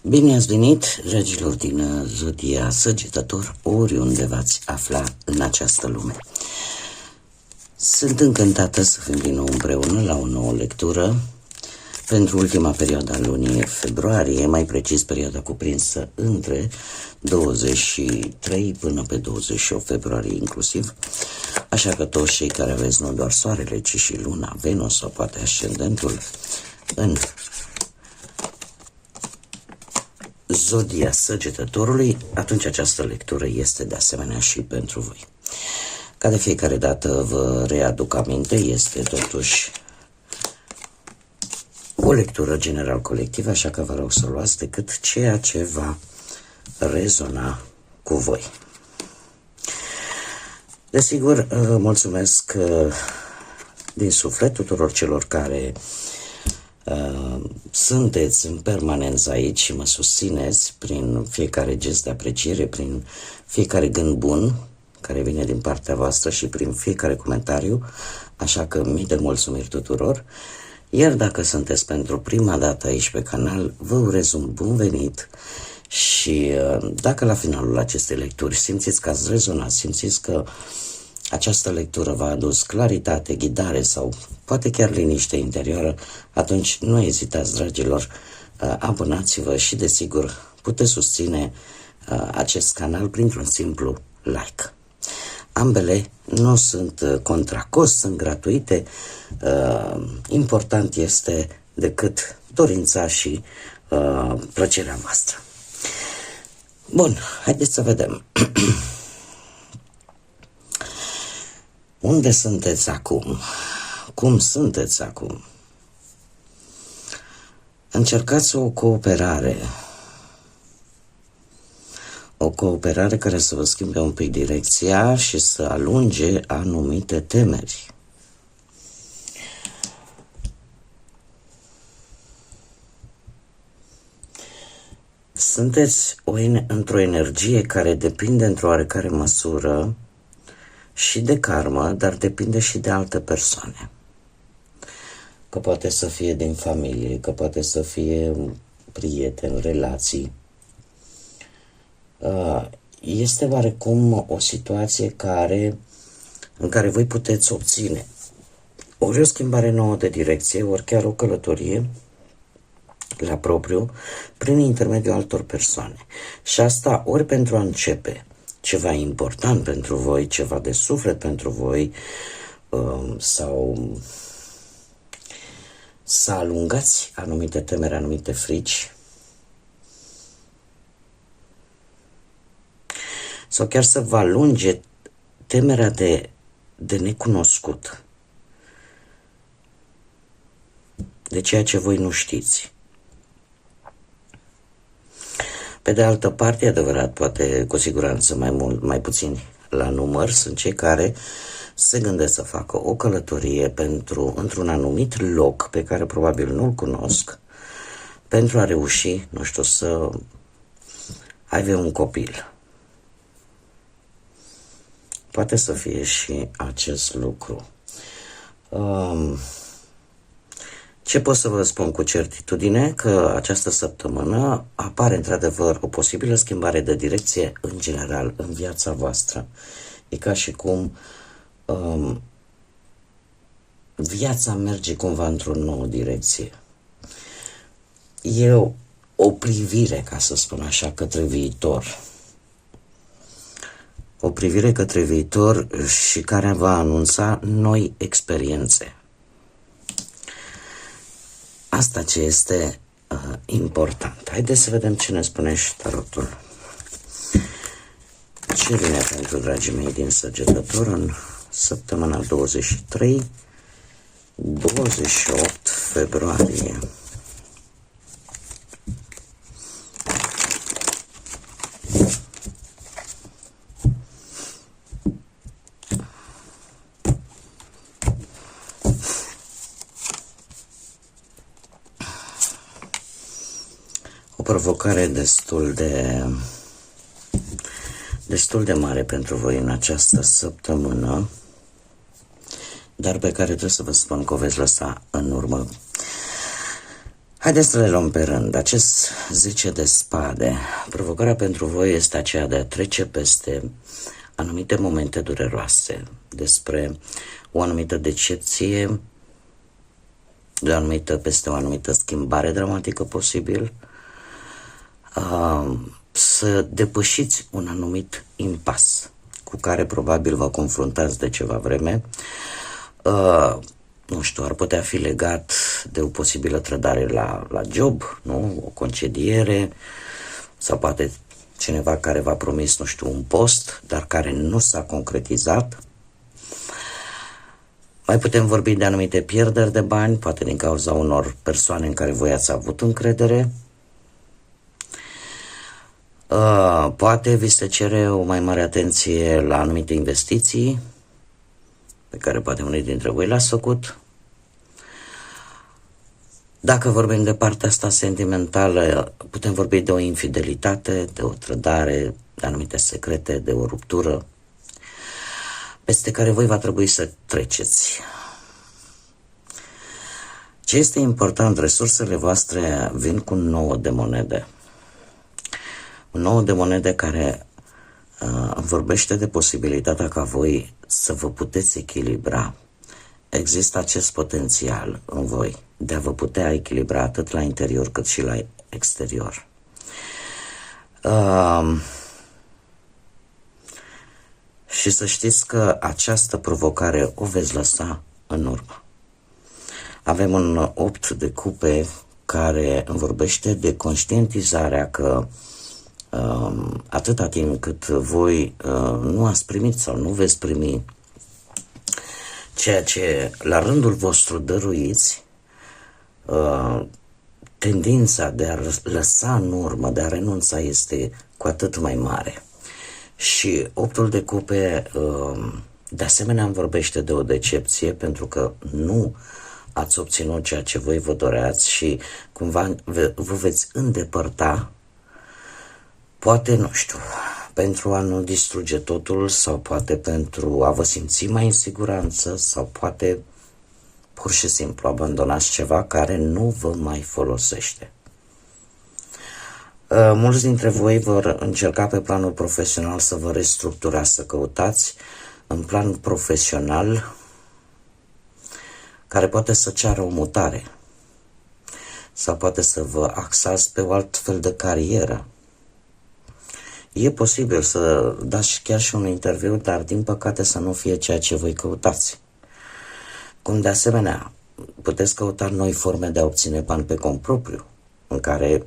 Bine ați venit, dragilor din Zodia Săgetător, oriunde v-ați afla în această lume. Sunt încântată să fim din nou împreună la o nouă lectură pentru ultima perioadă a lunii februarie, mai precis perioada cuprinsă între 23 până pe 28 februarie inclusiv. Așa că toți cei care aveți nu doar soarele, ci și luna, Venus sau poate ascendentul în Zodia Săgetătorului, atunci această lectură este de asemenea și pentru voi. Ca de fiecare dată vă readuc aminte, este totuși o lectură general colectivă, așa că vă rog să luați decât ceea ce va rezona cu voi. Desigur, mulțumesc din suflet tuturor celor care sunteți în permanență aici și mă susțineți prin fiecare gest de apreciere, prin fiecare gând bun care vine din partea voastră și prin fiecare comentariu, așa că mii de mulțumiri tuturor. Iar dacă sunteți pentru prima dată aici pe canal, vă urez un bun venit și dacă la finalul acestei lecturi simțiți că ați rezonat, simțiți că această lectură v-a adus claritate, ghidare sau poate chiar liniște interioară, atunci nu ezitați, dragilor, abonați-vă și desigur puteți susține acest canal printr-un simplu like. Ambele nu sunt contra cost, sunt gratuite, important este decât dorința și plăcerea voastră. Bun, haideți să vedem. Unde sunteți acum? Cum sunteți acum? Încercați o cooperare. O cooperare care să vă schimbe un pic direcția și să alunge anumite temeri. Sunteți într-o energie care depinde într-o oarecare măsură și de karmă, dar depinde și de alte persoane. Că poate să fie din familie, că poate să fie prieteni, relații. Este oarecum o situație în care voi puteți obține ori o schimbare nouă de direcție, ori chiar o călătorie la propriu prin intermediul altor persoane. Și asta ori pentru a începe ceva important pentru voi, ceva de suflet pentru voi, sau să alungați anumite temeri, anumite frici, sau chiar să vă alunge temerea de necunoscut, de ceea ce voi nu știți. Pe de altă parte, e adevărat, poate cu siguranță mai puțini la număr, sunt cei care se gândesc să facă o călătorie într-un anumit loc pe care probabil nu-l cunosc, pentru a reuși, nu știu, să aibă un copil. Poate să fie și acest lucru. Ce pot să vă spun cu certitudine? Că această săptămână apare într-adevăr o posibilă schimbare de direcție în general în viața voastră. E ca și cum viața merge cumva într-o nouă direcție. E o privire, ca să spun așa, către viitor. O privire către viitor și care va anunța noi experiențe. Asta ce este important. Haideți să vedem ce ne spune și tarotul. Ce vine pentru dragii mei din Săgetător în săptămâna 23-28 februarie. O provocare destul de mare pentru voi în această săptămână, dar pe care trebuie să vă spun că o veți lăsa în urmă. Haideți să le luăm pe rând. Acest 10 de spade, provocarea pentru voi este aceea de a trece peste anumite momente dureroase, despre o anumită decepție, peste o anumită schimbare dramatică posibil, să depășiți un anumit impas cu care probabil vă confruntați de ceva vreme. Nu știu, ar putea fi legat de o posibilă trădare la job, nu? O concediere, sau poate cineva care v-a promis, nu știu, un post, dar care nu s-a concretizat. Mai putem vorbi de anumite pierderi de bani, poate din cauza unor persoane în care voi ați avut încredere. Poate vi se cere o mai mare atenție la anumite investiții pe care poate unii dintre voi le-ați făcut. Dacă vorbim de partea asta sentimentală, putem vorbi de o infidelitate, de o trădare, de anumite secrete, de o ruptură peste care voi va trebui să treceți. Ce este important, resursele voastre vin cu un 9 de monede. Un 9 de monede care vorbește de posibilitatea ca voi să vă puteți echilibra. Există acest potențial în voi de a vă putea echilibra atât la interior cât și la exterior. Și să știți că această provocare o veți lăsa în urmă. Avem un 8 de cupe care îmi vorbește de conștientizarea că atâta timp cât voi nu ați primit sau nu veți primi ceea ce la rândul vostru dăruiți, tendința de a lăsa în urmă, de a renunța este cu atât mai mare. Și 8-ul de cupe de asemenea îmi vorbește de o decepție pentru că nu ați obținut ceea ce voi vă doreați și cumva vă veți îndepărta, poate, nu știu, pentru a nu distruge totul sau poate pentru a vă simți mai în siguranță sau poate pur și simplu abandonați ceva care nu vă mai folosește. Mulți dintre voi vor încerca pe planul profesional să vă restructurați, să căutați în plan profesional care poate să ceară o mutare sau poate să vă axați pe o alt fel de carieră. E posibil să dați chiar și un interviu, dar din păcate să nu fie ceea ce voi căutați. Cum de asemenea puteți căuta noi forme de a obține bani pe cont propriu, în care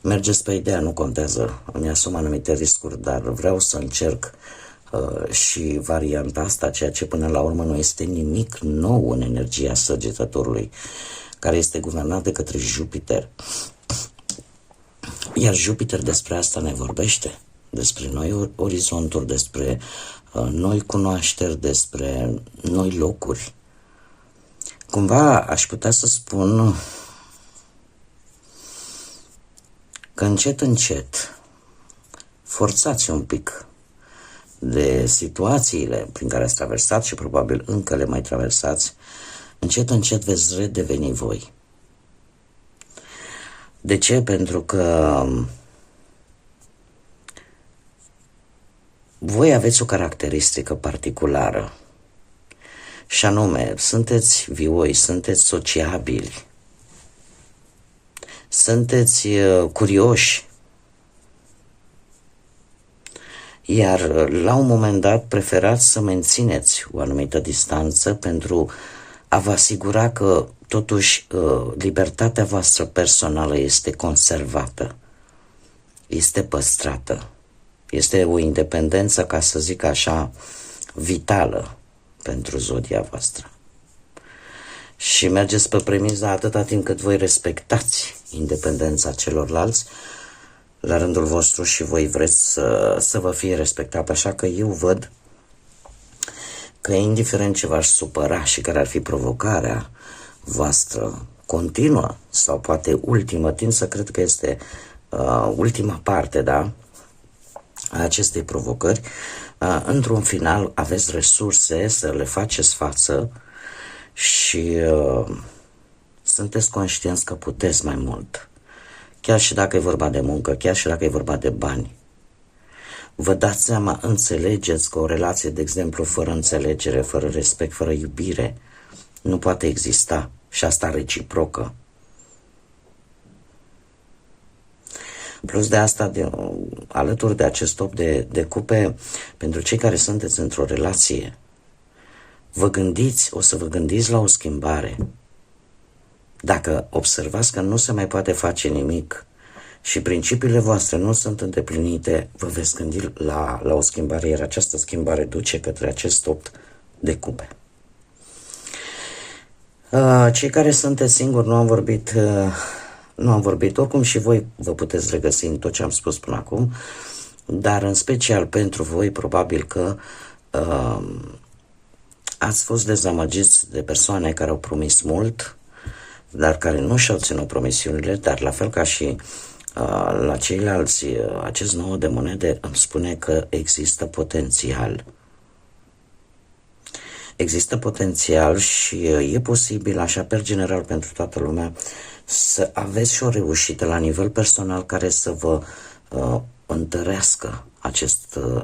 mergeți pe ideea, nu contează, îmi asum anumite riscuri, dar vreau să încerc și varianta asta, ceea ce până la urmă nu este nimic nou în energia Săgetătorului, care este guvernat de către Jupiter. Iar Jupiter despre asta ne vorbește, despre noi orizonturi, despre noi cunoașteri, despre noi locuri. Cumva aș putea să spun că încet, încet, forțați un pic de situațiile prin care ați traversat și probabil încă le mai traversați, încet, încet veți redeveni voi. De ce? Pentru că voi aveți o caracteristică particulară și anume, sunteți vioi, sunteți sociabili, sunteți curioși, iar la un moment dat preferați să mențineți o anumită distanță pentru a vă asigura că totuși libertatea voastră personală este conservată, este păstrată, este o independență, ca să zic așa, vitală pentru zodia voastră. Și mergeți pe premiza atâta timp cât voi respectați independența celorlalți, la rândul vostru și voi vreți să vă fie respectat. Așa că eu văd că indiferent ce v-aș supăra și care ar fi provocarea voastră continuă sau poate ultimă, timp să cred că este ultima parte, da, a acestei provocări, într-un final aveți resurse să le faceți față și să sunteți conștienți că puteți mai mult. Chiar și dacă e vorba de muncă, chiar și dacă e vorba de bani. Vă dați seama, înțelegeți că o relație, de exemplu, fără înțelegere, fără respect, fără iubire, nu poate exista, și asta reciprocă. Plus de asta, alături de acest top de cupe, pentru cei care sunteți într-o relație, o să vă gândiți la o schimbare. Dacă observați că nu se mai poate face nimic și principiile voastre nu sunt îndeplinite, vă veți gândi la o schimbare, iar această schimbare duce către acest top de cupe. Cei care sunteți singuri, nu am vorbit, oricum și voi vă puteți regăsi în tot ce am spus până acum, dar în special pentru voi, probabil că ați fost dezamăgiți de persoane care au promis mult, dar care nu și-au ținut promisiunile, dar la fel ca și la ceilalți, acest 9 de monede îmi spune că există potențial. Există potențial și e posibil, așa per general pentru toată lumea, să aveți și o reușită la nivel personal care să vă întărească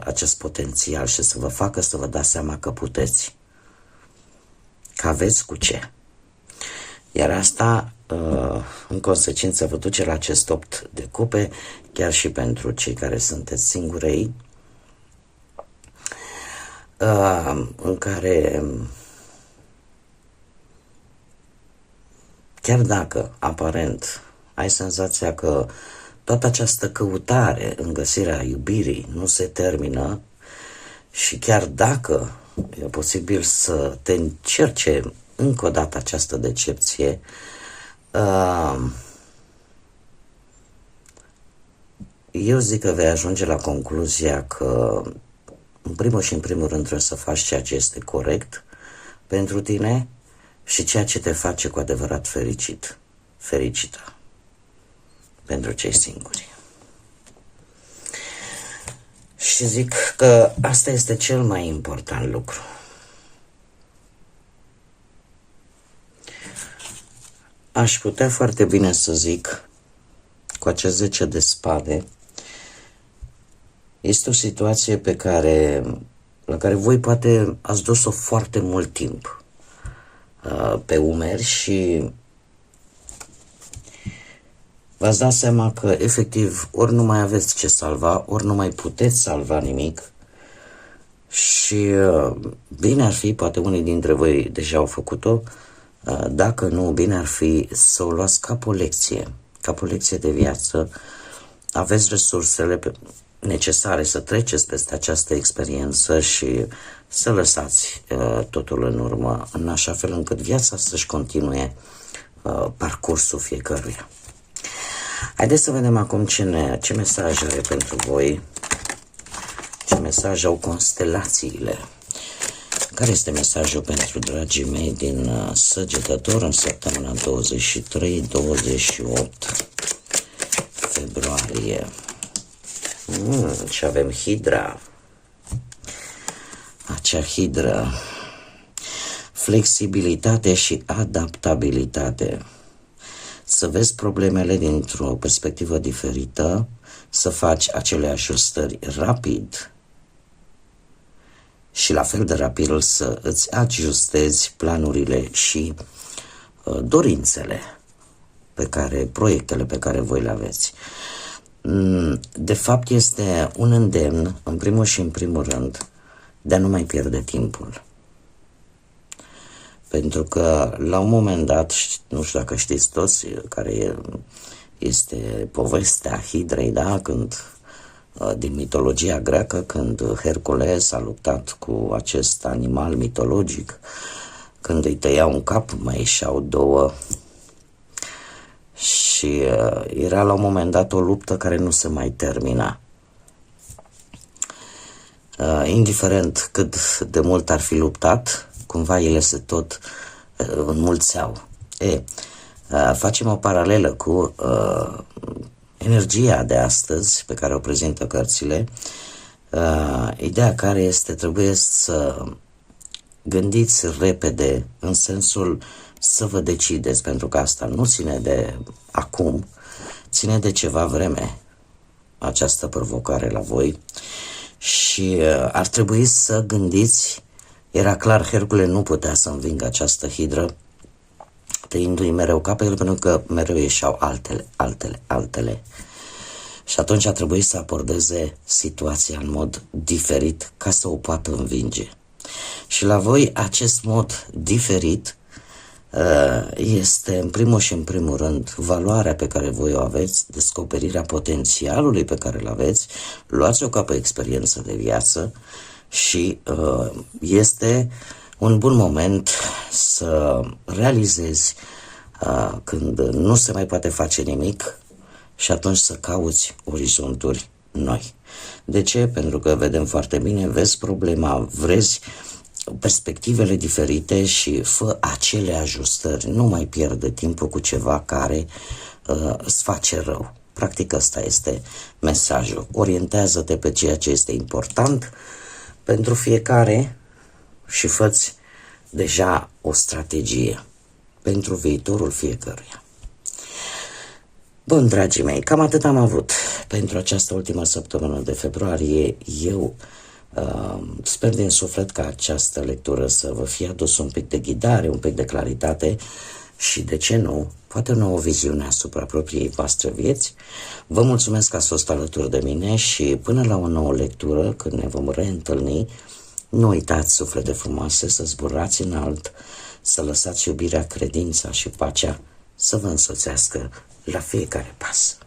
acest potențial și să vă facă să vă dați seama că puteți, că aveți cu ce. Iar asta, în consecință, vă duce la acest 8 de cupe, chiar și pentru cei care sunteți singurei, în care, chiar dacă, aparent, ai senzația că toată această căutare în găsirea iubirii nu se termină și chiar dacă e posibil să te încerce încă o dată această decepție, eu zic că vei ajunge la concluzia că în primul și în primul rând trebuie să faci ceea ce este corect pentru tine și ceea ce te face cu adevărat fericită pentru cei singuri. Și zic că asta este cel mai important lucru. Aș putea foarte bine să zic, cu acest 10 de spade, este o situație la care voi poate ați dus-o foarte mult timp pe umeri și v-ați dat seama că efectiv ori nu mai aveți ce salva, ori nu mai puteți salva nimic și bine ar fi, poate unii dintre voi deja au făcut-o, dacă nu, bine ar fi să o luați ca o lecție de viață. Aveți resursele necesare să treceți peste această experiență și să lăsați totul în urmă, în așa fel încât viața să-și continue parcursul fiecăruia. Haideți să vedem acum ce mesaj are pentru voi, ce mesaj au constelațiile. Care este mesajul pentru dragii mei din Săgetător în săptămâna 23-28 februarie? Și avem Hidra. Acea Hidra. Flexibilitate și adaptabilitate. Să vezi problemele dintr-o perspectivă diferită, să faci acele ajustări rapid și la fel de rapid să îți ajustezi planurile și dorințele proiectele pe care voi le aveți. De fapt este un îndemn, în primul și în primul rând, de a nu mai pierde timpul. Pentru că la un moment dat, nu știu dacă știți toți care este povestea Hidrei, da? Din mitologia greacă, când Hercules a luptat cu acest animal mitologic, când îi tăia un cap, mai ieșeau două și era la un moment dat o luptă care nu se mai termina. Indiferent cât de mult ar fi luptat, cumva ele se tot înmulțeau. Facem o paralelă cu energia de astăzi pe care o prezintă cărțile. Ideea care este, trebuie să gândiți repede în sensul să vă decideți, pentru că asta nu ține de acum, ține de ceva vreme această provocare la voi și ar trebui să gândiți. Era clar, Hercule nu putea să învingă această hidră tăindu-i mereu capetele, pentru că mereu ieșeau altele. Și atunci a trebuit să abordeze situația în mod diferit ca să o poată învinge. Și la voi acest mod diferit este în primul și în primul rând valoarea pe care voi o aveți, descoperirea potențialului pe care îl aveți, luați-o ca pe experiență de viață și este un bun moment să realizezi când nu se mai poate face nimic și atunci să cauți orizonturi noi. De ce? Pentru că vedem foarte bine, vezi problema, vezi perspectivele diferite și fă acele ajustări. Nu mai pierde timpul cu ceva care îți face rău. Practic ăsta este mesajul. Orientează-te pe ceea ce este important pentru fiecare și fă-ți deja o strategie pentru viitorul fiecăruia. Bun, dragii mei, cam atât am avut pentru această ultimă săptămână de februarie. Eu sper din suflet ca această lectură să vă fie adus un pic de ghidare, un pic de claritate și, de ce nu, poate o nouă viziune asupra propriei voastre vieți. Vă mulțumesc că ați fost alături de mine și până la o nouă lectură, când ne vom reîntâlni, nu uitați, suflete frumoase, să zburați înalt, să lăsați iubirea, credința și pacea să vă însoțească la fiecare pas.